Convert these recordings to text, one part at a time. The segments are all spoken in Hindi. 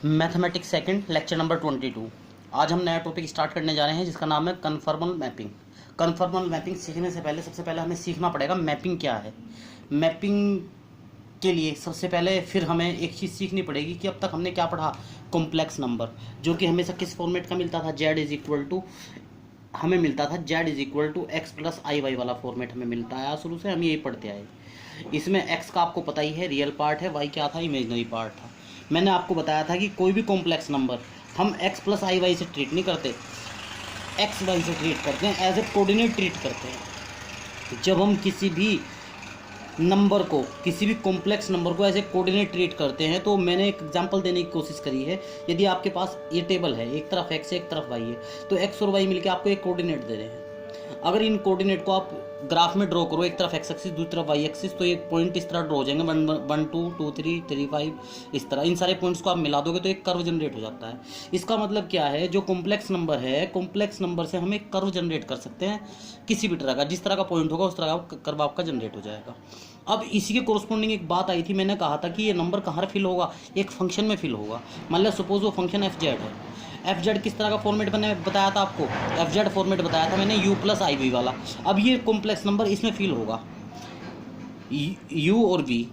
Mathematics second lecture number 22। आज हम नया टॉपिक स्टार्ट करने जा रहे हैं जिसका नाम है कन्फर्मल मैपिंग। कन्फर्मल मैपिंग सीखने से पहले सबसे पहले हमें सीखना पड़ेगा मैपिंग क्या है। मैपिंग के लिए सबसे पहले फिर हमें एक चीज़ सीखनी पड़ेगी कि अब तक हमने क्या पढ़ा, कॉम्प्लेक्स नंबर, जो कि हमेशा किस फॉर्मेट का मिलता था, जेड इज इक्वल टू, हमें मिलता था Z is equal to X plus I Y वाला फॉर्मेट हमें मिलता आया शुरू से, हम यही पढ़ते आए। इसमें एक्स का आपको पता ही है रियल पार्ट है, वाई क्या था, इमेजनरी पार्ट था। मैंने आपको बताया था कि कोई भी कॉम्प्लेक्स नंबर हम एक्स प्लस आई वाई से ट्रीट नहीं करते, एक्स वाई से ट्रीट करते हैं, एज ए कोऑर्डिनेट ट्रीट करते हैं। जब हम किसी भी नंबर को, किसी भी कॉम्प्लेक्स नंबर को एज ए कोऑर्डिनेट ट्रीट करते हैं, तो मैंने एक एग्जांपल देने की कोशिश करी है। यदि आपके पास ये टेबल है, एक तरफ एक्स है एक तरफ वाई है, तो एक्स और वाई मिलकर आपको एक कोऑर्डिनेट दे रहे हैं। अगर इन कोऑर्डिनेट को आप ग्राफ में ड्रॉ करो, एक तरफ एक्स एक्सिस दूसरी तरफ वाई एक्सिस, तो एक पॉइंट इस तरह ड्रॉ हो जाएंगे, 1 2 2 3 3 5, इस तरह इन सारे पॉइंट्स को आप मिला दोगे तो एक कर्व जनरेट हो जाता है। इसका मतलब क्या है, जो कॉम्प्लेक्स नंबर है, कॉम्प्लेक्स नंबर से हम एक कर्व जनरेट कर सकते हैं किसी भी तरह का, जिस तरह का पॉइंट होगा उस तरह का कर्व आपका जनरेट हो जाएगा। अब इसी के कोरस्पॉन्डिंग एक बात आई थी, मैंने कहा था कि ये नंबर कहाँ फिल होगा, एक फंक्शन में फिल होगा। मान लो सपोज वो फंक्शन एफ जेड है। एफ जेड किस तरह का फॉर्मेट मैंने बताया था आपको, एफ जेड फॉर्मेट बताया था मैंने, यू प्लस आई वी वाला। अब ये कॉम्प्लेक्स नंबर इसमें फिल होगा, यू और वी,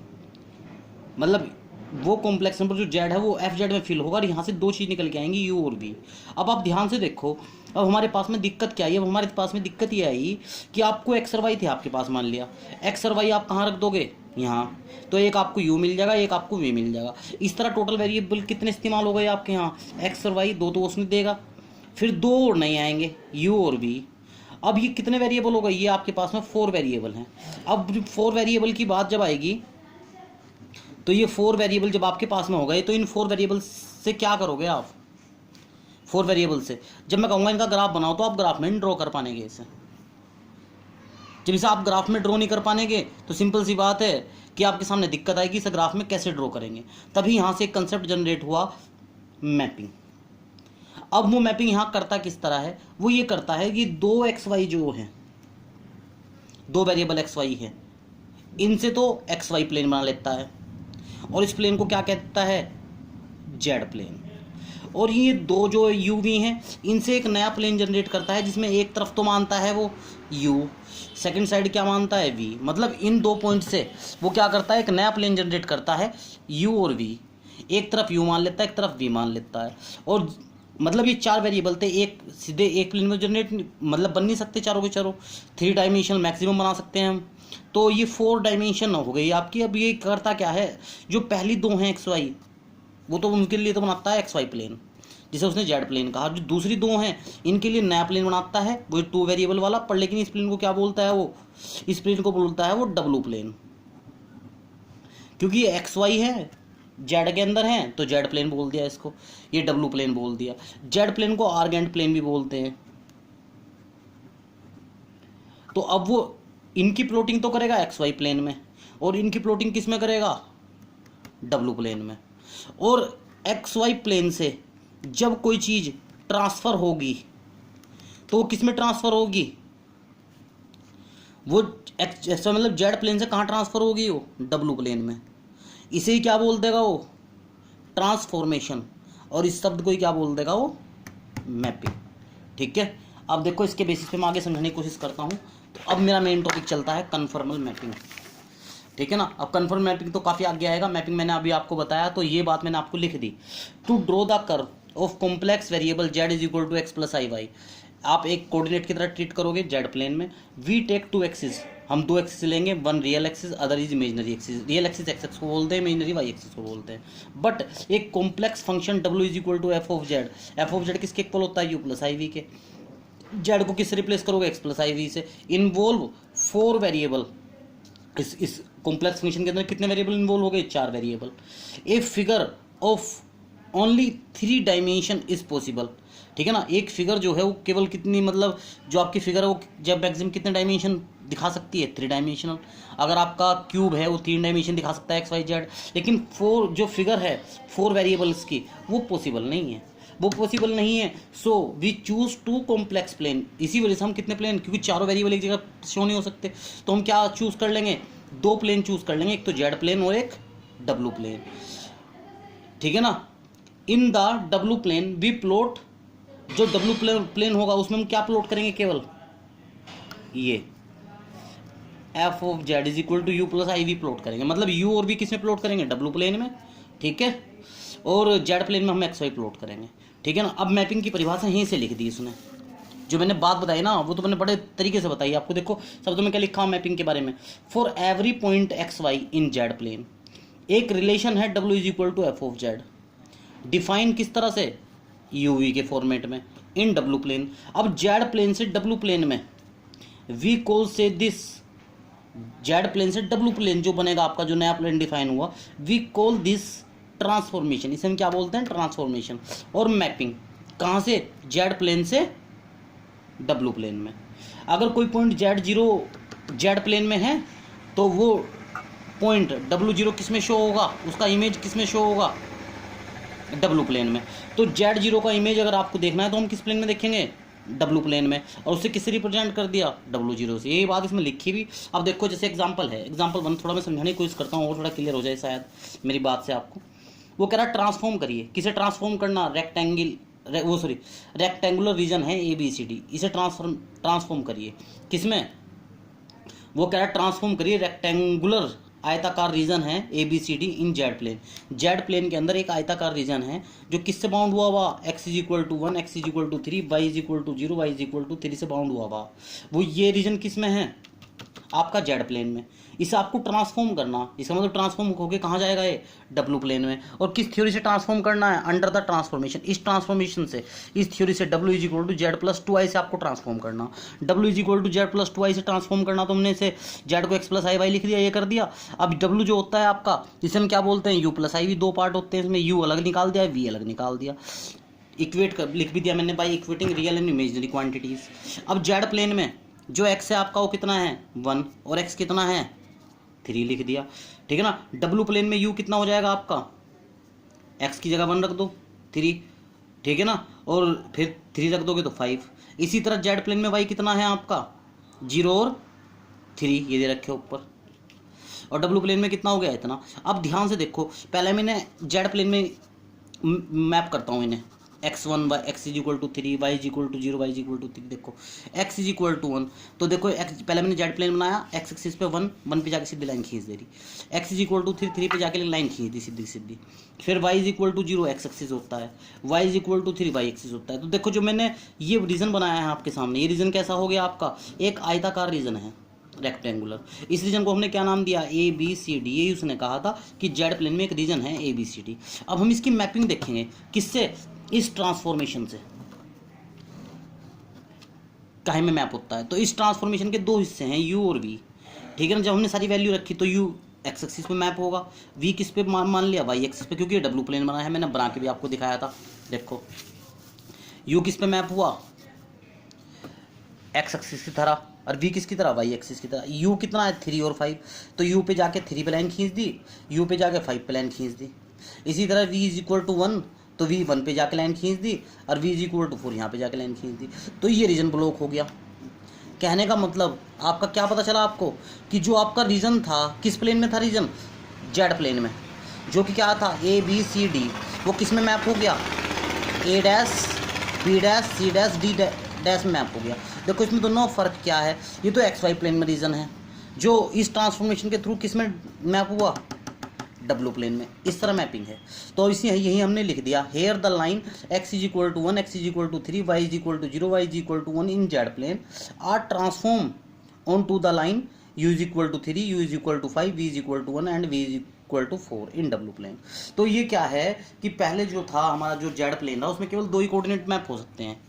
मतलब वो कॉम्प्लेक्स नंबर जो जेड है वो एफ जेड में फिल होगा, और यहाँ से दो चीज़ निकल के आएंगी, यू और वी। अब आप ध्यान से देखो, अब हमारे पास में दिक्कत क्या आई, अब हमारे पास में दिक्कत ये आई कि आपको एक्स और वाई थे आपके पास, मान लिया एक्स और वाई आप कहाँ रख दोगे, यहाँ, तो एक आपको u मिल जाएगा, एक आपको v मिल जाएगा। इस तरह टोटल वेरिएबल कितने इस्तेमाल हो गए आपके यहाँ, x और y, दो तो उसने देगा, फिर दो और नहीं आएंगे, u और v। अब ये कितने वेरिएबल हो गए, ये आपके पास में 4 वेरिएबल हैं। अब 4 वेरिएबल की बात जब आएगी, तो ये 4 वेरिएबल जब आपके पास में हो गए, तो इन 4 वेरिएबल से क्या करोगे आप, 4 वेरिएबल से जब मैं कहूँगा इनका ग्राफ बनाओ, तो आप ग्राफ में ड्रॉ कर पाएंगे इसे। जब इसे आप ग्राफ में ड्रॉ नहीं कर पाएंगे तो सिंपल सी बात है कि आपके सामने दिक्कत आएगी, इसे ग्राफ में कैसे ड्रॉ करेंगे। तभी यहाँ से एक कंसेप्ट जनरेट हुआ, मैपिंग। अब वो मैपिंग यहाँ करता किस तरह है, वो ये करता है कि दो एक्स वाई जो है, दो वेरिएबल एक्स वाई है, इनसे तो एक्स वाई प्लेन बना लेता है, और इस प्लेन को क्या कहता है, जेड प्लेन। और ये दो जो यू वी हैं, इनसे एक नया प्लेन जनरेट करता है, जिसमें एक तरफ तो मानता है वो यू, सेकंड साइड क्या मानता है वी। मतलब इन दो पॉइंट से वो क्या करता है, एक नया प्लेन जनरेट करता है, यू और वी। एक तरफ यू मान लेता है, एक तरफ वी मान लेता है। और मतलब ये 4 वेरिएबल थे, एक सीधे एक प्लेन में जनरेट मतलब बन नहीं सकते चारों के चारों, 3 डायमेंशनल मैक्सिमम बना सकते हैं हम, तो ये 4 डायमेंशन हो गई आपकी। अब ये करता क्या है, जो पहली दो हैं एक्स वाई, वो तो उनके लिए तो बनाता है एक्स वाई प्लेन, जिसे उसने जेड प्लेन कहा। जो दूसरी दो हैं इनके लिए नया प्लेन बनाता है, वो 2 वेरिएबल वाला, पर लेकिन इस प्लेन को क्या बोलता है, वो इस प्लेन को बोलता है वो डब्लू प्लेन, क्योंकि ये एक्स वाई है जेड के अंदर है, तो जेड प्लेन बोल दिया इसको, ये डब्लू प्लेन बोल दिया। जेड प्लेन को आर्गेंट प्लेन भी बोलते हैं। तो अब वो इनकी प्लॉटिंग तो करेगा एक्स वाई प्लेन में, और इनकी प्लॉटिंग किस में करेगा, डब्लू प्लेन में। और एक्स वाई प्लेन से जब कोई चीज़ ट्रांसफ़र होगी, तो वो किस में ट्रांसफ़र होगी, वो एक्स मतलब जेड प्लेन से कहाँ ट्रांसफ़र होगी, वो डब्लू प्लेन में। इसे ही क्या बोल देगा वो, ट्रांसफॉर्मेशन, और इस शब्द को ही क्या बोल देगा वो, मैपिंग। ठीक है, अब देखो इसके बेसिस पे मैं आगे समझने की कोशिश करता हूँ। तो अब मेरा मेन टॉपिक चलता है कन्फर्मल मैपिंग, ठीक है ना। अब कन्फर्म मैपिंग तो काफ़ी आगे आएगा, मैपिंग मैंने अभी आपको बताया, तो ये बात मैंने आपको लिख दी। To draw the curve of complex variable Z is equal to X plus I Y, आप एक कोऑर्डिनेट की तरह ट्रीट करोगे जेड प्लेन में। वी टेक 2 एक्सिस, हम 2 एक्सिस लेंगे, one real axis, other is imaginary axis. Real axis X X को बोलते हैं, इमेजनरी वाई एक्सिस को बोलते हैं। बट एक complex function W is equal to F of Z, F of Z किसके इक्वल होता है, यू प्लस आई वी के। जेड को किससे रिप्लेस करोगे, एक्स प्लस आई वी से। इन्वॉल्व 4 वेरिएबल, इस कॉम्प्लेक्स फंक्शन के अंदर कितने वेरिएबल इन्वॉल्व हो गए, 4 variable. A figure of only 3 dimension is possible, ठीक है ना। एक फिगर जो है वो केवल कितनी, मतलब जो आपकी फिगर है वो जब मैक्सिमम कितने डायमेंशन दिखा सकती है, 3 डायमेंशनल। अगर आपका क्यूब है वो 3 डायमेंशन दिखा सकता है, एक्स वाई जेड। लेकिन 4 जो फिगर है 4 वेरिएबल्स की, वो पॉसिबल नहीं है, वो पॉसिबल नहीं है। So we choose 2 complex plane. इसी वजह से हम कितने प्लेन, क्योंकि चारों वेरिएबल एक जगह शो नहीं हो सकते, तो हम क्या चूज कर लेंगे, 2 प्लेन चूज कर लेंगे, एक तो जेड प्लेन और एक डब्लू प्लेन, ठीक है ना। In the W plane we plot, जो डब्लू प्लेन होगा उसमें हम क्या प्लॉट करेंगे, केवल ये F of Z is equal to U plus I V plot करेंगे। मतलब यू और वी किस में प्लॉट करेंगे, डब्लू प्लेन में, ठीक है, और जेड प्लेन में हम एक्स वाई प्लॉट करेंगे, ठीक है ना। अब मैपिंग की परिभाषा यहीं से लिख दी इसने, जो मैंने बात बताई ना वो तो मैंने बड़े तरीके से बताई आपको। देखो शब्दों में क्या लिखा हूँ मैपिंग के बारे में, for every point X Y in Z plane एक रिलेशन है W is equal to F of Z, define किस तरह से, यू वी के फॉर्मेट में, इन डब्ल्यू प्लेन। अब जेड प्लेन से डब्ल्यू प्लेन में वी कॉल से दिस, जेड प्लेन से डब्ल्यू प्लेन जो बनेगा आपका, जो नया प्लेन डिफाइन हुआ, वी कॉल दिस ट्रांसफॉर्मेशन, इसे हम क्या बोलते हैं, ट्रांसफॉर्मेशन। और मैपिंग कहाँ से, जेड प्लेन से डब्ल्यू प्लेन में। अगर कोई point Z zero Z plane में है तो वो पॉइंट डब्ल्यू जीरो किस में शो होगा, उसका इमेज किस में शो होगा, डब्ल्यू प्लेन में। तो जेड जीरो का इमेज अगर आपको देखना है तो हम किस प्लेन में देखेंगे, डब्ल्यू प्लेन में, और उसे किससे रिप्रेजेंट कर दिया, डब्ल्यू जीरो से। यही बात इसमें लिखी भी। अब देखो जैसे एग्जांपल है, एग्जांपल 1 थोड़ा मैं समझाने की कोशिश करता हूँ और थोड़ा क्लियर हो जाए शायद मेरी बात से आपको। वो कह रहा है ट्रांसफॉर्म करिए, किसे ट्रांसफॉर्म करना, रेक्टेंगुलर रीजन है ए बी सी डी, इसे ट्रांसफॉर्म करिए किसमें, वो कह रहा है ट्रांसफॉर्म करिए रेक्टेंगुलर आयताकार रीजन है A B C D in Z plane. Z plane के अंदर एक आयताकार रीजन है जो किससे बाउंड हुआ हुआ, x is equal to 1, x is equal to 3, y is equal to 0, y is equal to 3 से बाउंड हुआ हुआ। वो ये रीजन किस में है, आपका जेड प्लेन में। इसे आपको ट्रांसफॉर्म करना, इसका मतलब ट्रांसफॉर्म होकर कहाँ जाएगा ये, डब्ल्यू प्लेन में। और किस थ्योरी से ट्रांसफॉर्म करना है, अंडर द ट्रांसफॉर्मेशन, इस ट्रांसफॉर्मेशन से, इस थ्योरी से डब्ल्यू is equal to z plus 2 से आपको ट्रांसफॉर्म करना। डब्ल्यू is equal to z plus 2 से ट्रांसफॉर्म करना, तो हमने इसे जेड को एक्स प्लस आई वाई लिख दिया, ये कर दिया। अब डब्ल्यू जो होता है आपका, इसे हम क्या बोलते हैं, यू प्लस आई वी, 2 पार्ट होते हैं इसमें, यू अलग निकाल दिया, वी अलग निकाल दिया, इक्वेट कर लिख भी दिया मैंने by equating real and imaginary quantities. अब जेड प्लेन में जो एक्स है आपका वो कितना है, 1, और एक्स कितना है, 3 लिख दिया, ठीक है ना। डब्ल्यू प्लेन में यू कितना हो जाएगा आपका, एक्स की जगह 1 रख दो, 3, ठीक है ना, और फिर 3 रख दोगे तो 5। इसी तरह जेड प्लेन में वाई कितना है आपका, 0 और 3 ये दे रखे ऊपर, और डब्ल्यू प्लेन में कितना हो गया, इतना। अब ध्यान से देखो, पहले मैंने जेड प्लेन में मैप करता हूँ इन्हें, x1 x is equal to 3, y is equal to 0, y is equal to 3। देखो x इज इक्वल टू 1, तो देखो x पहले मैंने जेड प्लेन बनाया, x एक्सिस पे 1 पे जाके सीधी लाइन खींच दे रही, x इज इक्वल टू 3 पे जाके लाइन खींच दी सीधी सीधी। फिर y is equal to 0 x axis होता है, y is equal to 3 y axis होता है। तो देखो जो मैंने ये रीजन बनाया है आपके सामने, ये रीजन कैसा हो गया आपका, एक आयताकार रीजन है रेक्टेंगुलर। इस रीजन को हमने क्या नाम दिया, ए बी सी डी। ये उसने कहा था कि जेड प्लेन में एक रीजन है ए बी सी डी। अब हम इसकी मैपिंग देखेंगे किससे, इस ट्रांसफॉर्मेशन से, काहे में मैप होता है। तो इस ट्रांसफॉर्मेशन के 2 हिस्से हैं, यू और वी, ठीक है ना। जब हमने सारी वैल्यू रखी तो यू एक्स एक्सिस पे मैप होगा, वी किस पे मान लिया, वाई एक्सिस पे, क्योंकि ये डब्ल्यू प्लेन बना है, मैंने बना के भी आपको दिखाया था। देखो यू किस पे मैप हुआ, एक्स एक्सिस की तरह, और वी किसकी तरह, वाई एक्सिस की तरह। यू कितना है, 3 और 5, तो यू पे जाके 3 पे लाइन खींच दी, यू पे जाके 5 पे लाइन खींच दी। इसी तरह वी इज इक्वल टू 1, तो वी 1 पे जाके लाइन खींच दी, और वी इज इक्वल टू 4 यहाँ पे जाके लाइन खींच दी। तो ये रीजन ब्लॉक हो गया। कहने का मतलब आपका क्या पता चला आपको, कि जो आपका रीजन था किस प्लेन में था, रीजन जेड प्लेन में, जो कि क्या था ए बी सी डी, वो किस में मैप हो गया, A dash B dash C dash D dash में मैप हो गया। देखो इसमें दोनों फ़र्क क्या है, ये तो एक्स वाई प्लेन में रीजन है जो इस ट्रांसफॉर्मेशन के थ्रू किस में मैप हुआ, डब्ल्यू प्लेन में। इस तरह मैपिंग है। तो इसी यही हमने लिख दिया, here the line x is equal to 1, x is equal to 3, y is equal to 0, y is equal to 1 in Z plane are transform on to the line u is equal to 3, u is equal to 5, v is equal to 1 and v is equal to 4 in W plane. तो ये क्या है कि पहले जो था हमारा जो जेड प्लेन था उसमें केवल 2 ही कोऑर्डिनेट मैप हो सकते हैं,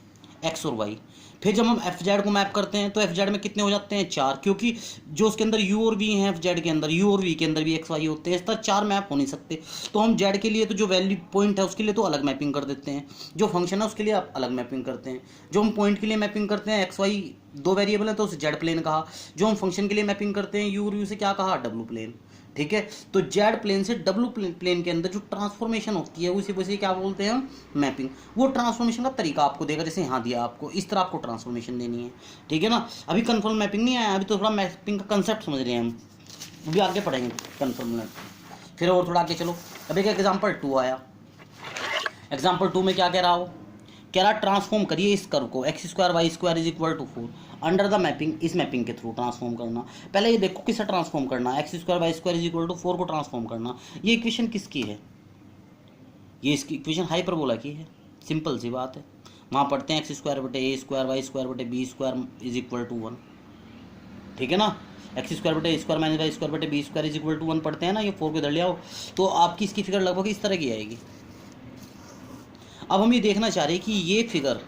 एक्स और वाई। फिर जब हम एफ जेड को मैप करते हैं तो एफ जेड में कितने हो जाते हैं, 4, क्योंकि जो उसके अंदर यू और वी हैं, एफ जेड के अंदर यू और वी के अंदर भी एक्स वाई होते हैं, इस तरह 4 मैप हो नहीं सकते। तो हम जेड के लिए तो जो वैल्यू पॉइंट है उसके लिए तो अलग मैपिंग कर देते हैं, जो फंक्शन है उसके लिए आप अलग मैपिंग करते हैं। जो हम पॉइंट के लिए मैपिंग करते हैं एक्स वाई 2 वेरिएबल है तो उसे जेड प्लेन कहा। जो हम फंक्शन के लिए मैपिंग करते हैं यू और यू से क्या कहा, डब्ल्यू प्लेन। ठीक है, तो जेड प्लेन से डब्ल्यू प्लेन के अंदर जो ट्रांसफॉर्मेशन होती है उसी वजह से क्या बोलते हैं हम, मैपिंग। वो ट्रांसफॉर्मेशन का तरीका आपको देगा, जैसे यहाँ दिया आपको, इस तरह आपको ट्रांसफॉर्मेशन देनी है। ठीक है ना, अभी कन्फर्म मैपिंग नहीं आया, अभी तो थोड़ा मैपिंग का कंसेप्ट समझ रहे हैं हम, अभी आगे पढ़ेंगे कन्फर्म मैपिंग। फिर और थोड़ा आगे चलो, अभी एक एग्जाम्पल 2 आया। एग्जाम्पल 2 में क्या कह रहा हो, कह रहा ट्रांसफॉर्म करिए इस कर्व को x square y square is equal to 4 under the mapping, इस मैपिंग के थ्रू ट्रांसफॉर्म करना। पहले ये देखो किसे ट्रांसफॉर्म करना है, x square y square is equal to 4 को ट्रांसफॉर्म करना। ये इक्वेशन किसकी है, ये इसकी इक्वेशन हाइपरबोला की है, सिंपल सी बात है। वहाँ पढ़ते हैं एक्स स्क्वायर बटे ए स्क्वायर वाई स्क्वायर बटे b square is equal to 1, ठीक है ना। एक्स स्क्वायर बटे a square minus y square बटे b square is equal to 1 पढ़ते हैं ना, ये 4 को इधर ले आओ तो आपकी इसकी फिगर लगभग इस तरह की आएगी। अब हम ये देखना चाह रहे हैं कि ये फिगर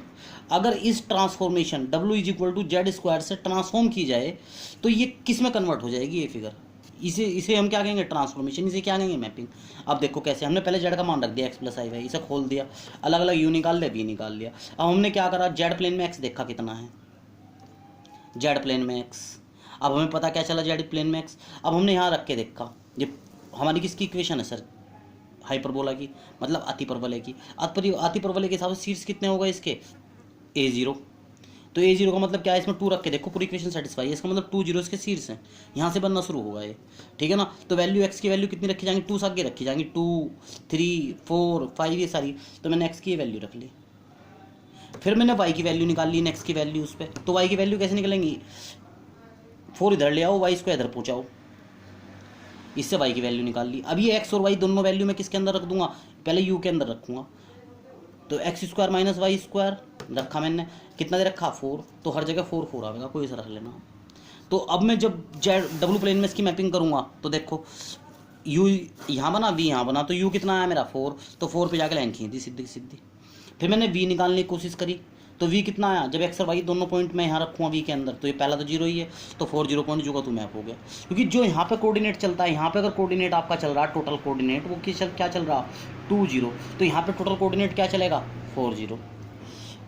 अगर इस transformation W is equal to z square से ट्रांसफॉर्म की जाए तो ये किस में कन्वर्ट हो जाएगी ये फिगर। इसे हम क्या कहेंगे, ट्रांसफॉर्मेशन, इसे क्या कहेंगे, मैपिंग। अब देखो कैसे, हमने पहले जेड का मान रख दिया एक्स प्लस आई वाई, इसे खोल दिया, अलग अलग यू निकाल लिया, वी निकाल लिया। अब हमने क्या करा, जेड प्लेन में एक्स देखा कितना है, जेड प्लेन में एक्स। अब हमें पता क्या चला, जेड प्लेन में एक्स। अब हमने यहाँ रख के देखा, ये हमारी किसकी इक्वेशन है सर, हाइपरबोला की, मतलब अतिपरवलय की। अतिपरवलय के हिसाब से सीट्स कितने हो गए इसके, a0। तो a0 का मतलब क्या है, इसमें 2 रख के देखो पूरी इक्वेशन सेटिस्फाई है, इसका मतलब 2 जीरो इसके सीट्स हैं, यहाँ से बनना शुरू होगा ये, ठीक है ना। तो वैल्यू x की वैल्यू कितनी रखी जाएंगी, 2 आगे रखी जाएंगी, 2 3 4 5 ये सारी। तो मैंने x की वैल्यू रख ली, फिर मैंने y की वैल्यू निकाल ली, x की वैल्यू उस पर। तो y की वैल्यू कैसे निकलेंगी, 4 इधर ले आओ, y स्क्वायर इधर पहुँचाओ, इससे y की वैल्यू निकाल ली। अब ये x और y दोनों वैल्यू मैं किसके अंदर रख दूंगा, पहले u के अंदर रखूँगा। तो x square minus y square रखा मैंने, कितना दे रखा, 4, तो हर जगह 4 4 आएगा, कोई सा रख लेना। तो अब मैं जब डब्ल्यू प्लेन में इसकी मैपिंग करूँगा तो देखो यू यहाँ बना, वी यहाँ बना, तो यू कितना आया मेरा 4, तो 4 पे जाकर लाइन खींच दी सीधी सीधी। फिर मैंने वी निकालने की कोशिश करी, तो वी कितना आया, जब एक्स और वाई दोनों पॉइंट मैं यहाँ रखूँगा वी के अंदर, तो ये पहला तो 0 ही है, तो 4 0 पॉइंट जो का तो मैप हो गया। क्योंकि जो यहाँ पे कोऑर्डिनेट चलता है, यहाँ पे अगर कोऑर्डिनेट आपका चल रहा है टोटल कोऑर्डिनेट, वो क्या चल रहा 2 0, तो यहाँ पे टोटल कोऑर्डिनेट क्या चलेगा 4 0,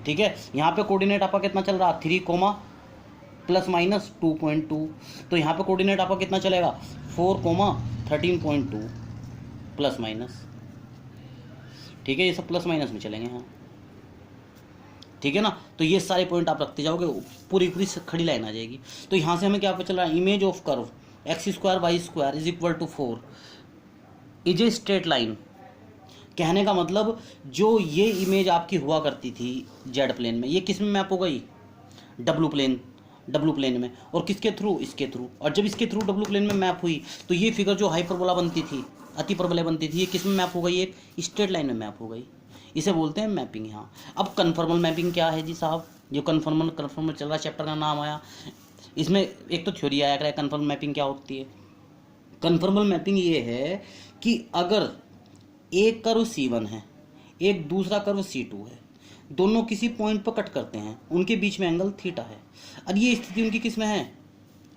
ठीक है। यहाँ पे कोऑर्डिनेट आपका कितना चल रहा 3 प्लस माइनस 2.2, तो यहाँ पे कोऑर्डिनेट आपका कितना चलेगा 4 13.2 प्लस माइनस, ठीक है। ये सब प्लस माइनस में चलेंगे यहाँ, ठीक है ना। तो ये सारे पॉइंट आप रखते जाओगे, पूरी पूरी खड़ी लाइन आ जाएगी। तो यहाँ से हमें क्या पता चल रहा है, image of curve x square y square is equal to 4 is a straight line. कहने का मतलब जो ये इमेज आपकी हुआ करती थी जेड प्लेन में, ये किस में मैप हो गई, डब्लू प्लेन में, और किसके थ्रू, इसके थ्रू। और जब इसके थ्रू डब्लू प्लेन में मैप हुई तो ये फिगर जो हाइपरबोला बनती थी, अतिपरवलय बनती थी, ये किस में मैप हो गई, एक स्ट्रेट लाइन में मैप हो गई। इसे बोलते हैं मैपिंग। यहाँ अब कन्फर्मल मैपिंग क्या है जी साहब, जो कन्फर्मल चल रहा चैप्टर का नाम आया, इसमें एक तो थ्योरी आया करें कन्फर्मल मैपिंग क्या होती है। कन्फर्मल मैपिंग ये है कि अगर एक कर्व C1 है, एक दूसरा कर्व C2 है, दोनों किसी पॉइंट पर कट करते हैं, उनके बीच में एंगल थीटा है। अब ये स्थिति उनकी किस में है,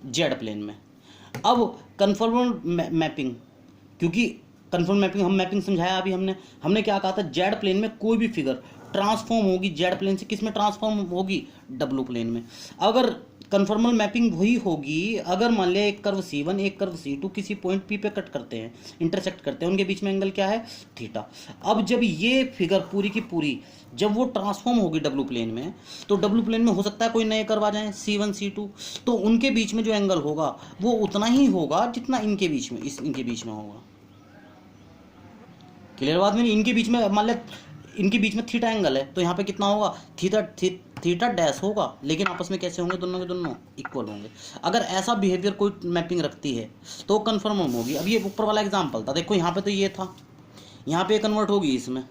जेड प्लेन में। अब कन्फर्मल मैपिंग, क्योंकि कन्फर्म मैपिंग हम मैपिंग समझाया अभी हमने क्या कहा था, जेड प्लेन में कोई भी फिगर ट्रांसफॉर्म होगी जेड प्लेन से, किस में ट्रांसफॉर्म होगी, डब्ल्यू प्लेन में। अगर कन्फर्मल मैपिंग वही होगी अगर मान लिया एक कर्व C1 एक कर्व C2 किसी पॉइंट P पे कट करते हैं, इंटरसेक्ट करते हैं, उनके बीच में एंगल क्या है, थीटा। अब जब ये फिगर पूरी की पूरी जब वो ट्रांसफॉर्म होगी डब्ल्यू प्लेन में, तो डब्ल्यू प्लेन में हो सकता है कोई नए कर्व आ जाए C1 C2, तो उनके बीच में जो एंगल होगा वो उतना ही होगा जितना इनके बीच में होगा। क्लियर बात मेरी, इनके बीच में मान लिया इनके बीच में थीटा एंगल है, तो यहाँ पे कितना होगा, थीटा डैश होगा, लेकिन आपस में कैसे होंगे, दोनों के दोनों इक्वल होंगे। अगर ऐसा बिहेवियर कोई मैपिंग रखती है तो कन्फर्म होगी। अब ये ऊपर वाला एग्जाम्पल था, देखो यहाँ पे तो ये था, यहाँ पे कन्वर्ट होगी इसमें,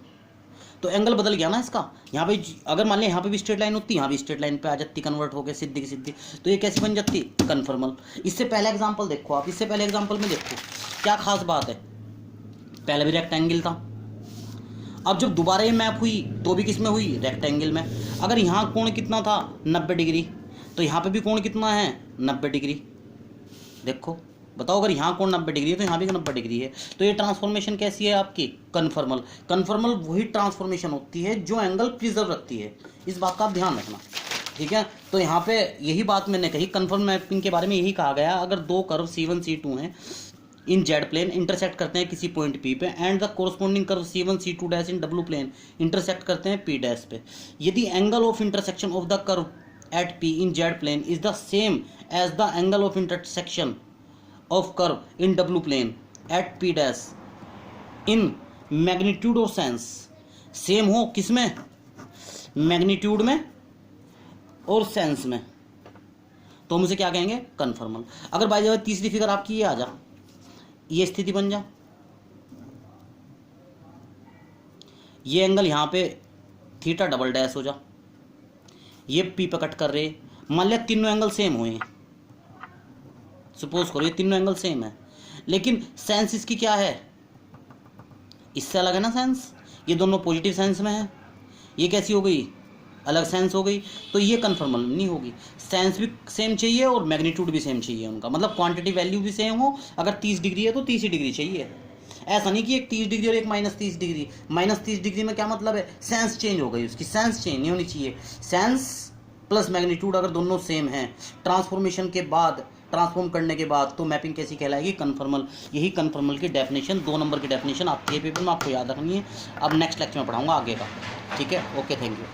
तो एंगल बदल गया ना इसका। यहाँ पे अगर मान लिया यहाँ पे भी स्ट्रेट लाइन होती, यहाँ भी स्ट्रेट लाइन पे आ जाती, कन्वर्ट हो गए सीधी की सीधी, तो ये कैसी बन जाती, कन्फर्मल। इससे पहले एग्जाम्पल देखो आप, इससे पहले एग्जाम्पल में देखो क्या खास बात है, पहले भी रेक्टेंगल था, अब जब दोबारा ये मैप हुई तो भी किस में हुई, रेक्टेंगल में। अगर यहाँ कोण कितना था 90 डिग्री, तो यहाँ पे भी कोण कितना है 90 डिग्री। देखो बताओ, अगर यहाँ कोण 90 डिग्री है तो यहाँ भी 90 डिग्री है, तो ये ट्रांसफॉर्मेशन कैसी है आपकी, कन्फर्मल। कन्फर्मल वही ट्रांसफॉर्मेशन होती है जो एंगल प्रिजर्व रखती है, इस बात का आप ध्यान रखना, ठीक है। तो यहाँ पे यही बात मैंने कही, कन्फर्म मैपिंग के बारे में यही कहा गया, अगर दो कर्व C1 C2 हैं इन जेड प्लेन इंटरसेक्ट करते हैं किसी पॉइंट P पे, and the corresponding curve C1 C2 dash in W plane intersect करते हैं P डैश पे, यदि angle of intersection of the curve at P in Z plane is the same as the angle of intersection of curve in W plane at P dash in magnitude और सेंस, सेम हो किसमें, मैग्नीट्यूड में और सेंस में, तो हम उसे क्या कहेंगे, कन्फर्मल। अगर बाय द वे तीसरी फिगर आपकी ये आ जा, ये स्थिति बन जा, ये एंगल यहाँ पे थीटा डबल डैश हो जा, ये पी पे कट कर रहे, मान लिया तीनों एंगल सेम हुए हैं, सपोज करो ये तीनों एंगल सेम है, लेकिन सेंस इसकी क्या है, इससे अलग है ना सेंस, ये दोनों पॉजिटिव सेंस में है, ये कैसी हो गई, अलग सेंस हो गई, तो ये कन्फर्मल नहीं होगी। सेंस भी सेम चाहिए और मैग्नीट्यूड भी सेम चाहिए उनका, मतलब क्वांटिटी वैल्यू भी सेम हो, अगर 30 डिग्री है तो 30 डिग्री चाहिए, ऐसा नहीं कि एक 30 डिग्री और एक -30 डिग्री। -30 डिग्री में क्या मतलब है, सेंस चेंज हो गई उसकी, सेंस चेंज नहीं होनी चाहिए। सेंस प्लस मैग्नीट्यूड अगर दोनों सेम हैं, ट्रांसफॉर्मेशन के बाद, ट्रांसफॉर्म करने के बाद, तो मैपिंग कैसी कहलाएगी, कन्फर्मल। यही कन्फर्मल की डेफिनेशन, 2 नंबर की डेफिनेशन आपके पेपर में आपको याद रखनी है। अब नेक्स्ट लेक्चर में पढ़ाऊंगा आगे का, ठीक है, ओके, थैंक यू।